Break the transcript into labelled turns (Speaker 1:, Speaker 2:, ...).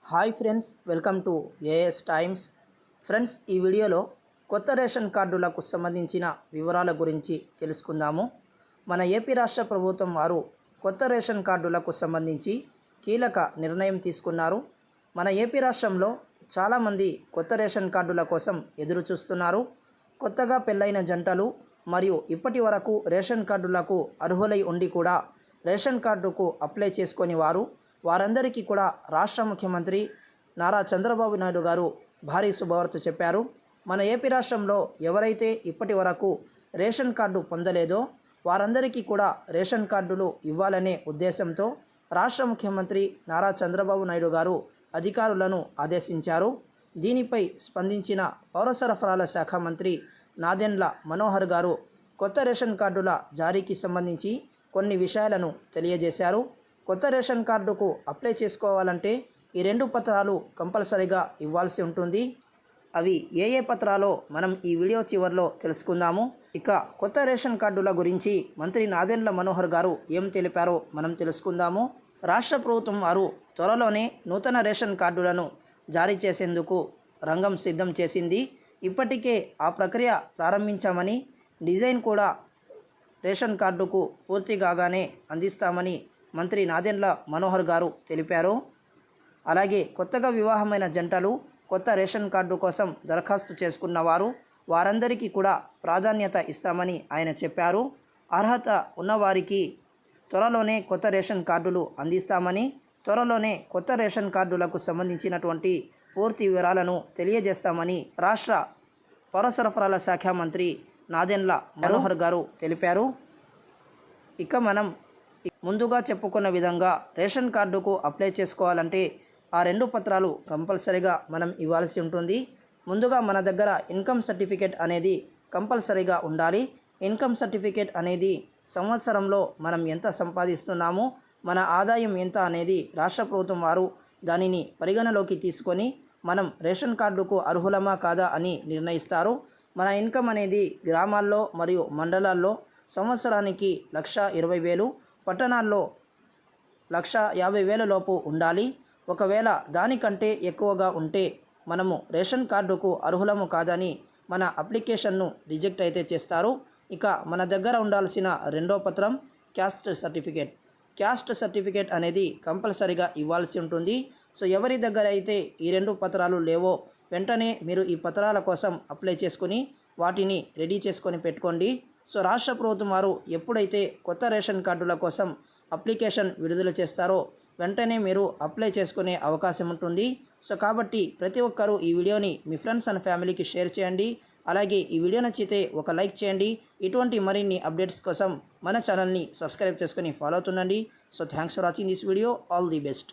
Speaker 1: Hi friends, welcome to AS Times. Friends, ఈ వీడియోలో కొత్త రేషన్ కార్డులకు సంబంధించిన వివరాల గురించి తెలుసుకుందాము. మన ఏపీ రాష్ట్ర ప్రభుత్వం వారు కొత్త రేషన్ కార్డులకు సంబంధించి కీలక నిర్ణయం తీసుకున్నారు. మన ఏపీ రాష్ట్రంలో చాలామంది కొత్త రేషన్ కార్డుల కోసం ఎదురు చూస్తున్నారు. కొత్తగా పెళ్ళైన జంటలు మరియు ఇప్పటి వరకు రేషన్ కార్డులకు అర్హులై ఉండి కూడా రేషన్ కార్డుకు అప్లై చేసుకొని వారందరికీ కూడా రాష్ట్ర ముఖ్యమంత్రి నారా చంద్రబాబు నాయుడు గారు భారీ శుభవార్త చెప్పారు. మన ఏపీ రాష్ట్రంలో ఎవరైతే ఇప్పటి వరకు రేషన్ కార్డు పొందలేదో వారందరికీ కూడా రేషన్ కార్డులు ఇవ్వాలనే ఉద్దేశంతో రాష్ట్ర ముఖ్యమంత్రి నారా చంద్రబాబు నాయుడు గారు అధికారులను ఆదేశించారు. దీనిపై స్పందించిన పౌర సరఫరాల శాఖ మంత్రి నాదెండ్ల మనోహర్ గారు కొత్త రేషన్ కార్డుల జారీకి సంబంధించి కొన్ని విషయాలను తెలియజేశారు. కొత్త రేషన్ కార్డుకు అప్లై చేసుకోవాలంటే ఈ 2 పత్రాలు కంపల్సరీగా ఇవ్వాల్సి ఉంటుంది. అవి ఏ పత్రాలో మనం ఈ వీడియో చివరిలో తెలుసుకుందాము. ఇక కొత్త రేషన్ కార్డుల గురించి మంత్రి నాదెండ్ల మనోహర్ గారు ఏం తెలిపారో మనం తెలుసుకుందాము. రాష్ట్ర ప్రభుత్వం వారు త్వరలోనే నూతన రేషన్ కార్డులను జారీ చేసేందుకు రంగం సిద్ధం చేసింది. ఇప్పటికే ఆ ప్రక్రియ ప్రారంభించామని, డిజైన్ కూడా రేషన్ కార్డుకు పూర్తి కాగానే అందిస్తామని మంత్రి నాదెండ్ల మనోహర్ గారు తెలిపారు. అలాగే కొత్తగా వివాహమైన జంటలు కొత్త రేషన్ కార్డు కోసం దరఖాస్తు చేసుకున్న వారందరికీ కూడా ప్రాధాన్యత ఇస్తామని ఆయన చెప్పారు. అర్హత ఉన్నవారికి త్వరలోనే కొత్త రేషన్ కార్డులు అందిస్తామని, త్వరలోనే కొత్త రేషన్ కార్డులకు సంబంధించినటువంటి పూర్తి వివరాలను తెలియజేస్తామని రాష్ట్ర పౌర సరఫరాల శాఖ మంత్రి నాదెండ్ల మనోహర్ గారు తెలిపారు. ఇక మనం ముందుగా చెప్పుకున్న విధంగా రేషన్ కార్డుకు అప్లై చేసుకోవాలంటే ఆ 2 పత్రాలు కంపల్సరీగా మనం ఇవ్వాల్సి ఉంటుంది. ముందుగా మన దగ్గర ఇన్కమ్ సర్టిఫికేట్ అనేది కంపల్సరీగా ఉండాలి. ఇన్కమ్ సర్టిఫికేట్ అనేది సంవత్సరంలో మనం ఎంత సంపాదిస్తున్నామో, మన ఆదాయం ఎంత అనేది రాష్ట్ర ప్రభుత్వం వారు దానిని పరిగణలోకి తీసుకొని మనం రేషన్ కార్డుకు అర్హులమా కాదా అని నిర్ణయిస్తారు. మన ఇన్కమ్ అనేది గ్రామాల్లో మరియు మండలాల్లో సంవత్సరానికి 1,20,000, పట్టణాల్లో 1,50,000 లోపు ఉండాలి. ఒకవేళ దానికంటే ఎక్కువగా ఉంటే మనము రేషన్ కార్డుకు అర్హులము కాదని మన అప్లికేషన్ను రిజెక్ట్ అయితే చేస్తారు. ఇక మన దగ్గర ఉండాల్సిన 2వ పత్రం క్యాస్ట్ సర్టిఫికేట్. క్యాస్ట్ సర్టిఫికేట్ అనేది కంపల్సరీగా ఇవ్వాల్సి ఉంటుంది. సో ఎవరి దగ్గర అయితే ఈ 2 పత్రాలు లేవో వెంటనే మీరు ఈ పత్రాల కోసం అప్లై చేసుకుని వాటిని రెడీ చేసుకొని పెట్టుకోండి. సో రాష్ట్ర ప్రభుత్వం వారు ఎప్పుడైతే కొత్త రేషన్ కార్డుల కోసం అప్లికేషన్ విడుదల చేస్తారో వెంటనే మీరు అప్లై చేసుకునే అవకాశం ఉంటుంది. సో కాబట్టి ప్రతి ఒక్కరూ ఈ వీడియోని మీ ఫ్రెండ్స్ అండ్ ఫ్యామిలీకి షేర్ చేయండి. అలాగే ఈ వీడియో నచ్చితే ఒక లైక్ చేయండి. ఇటువంటి మరిన్ని అప్డేట్స్ కోసం మన ఛానల్ని సబ్స్క్రైబ్ చేసుకొని ఫాలో అవుతుండండి. So thanks for watching this video. All the best.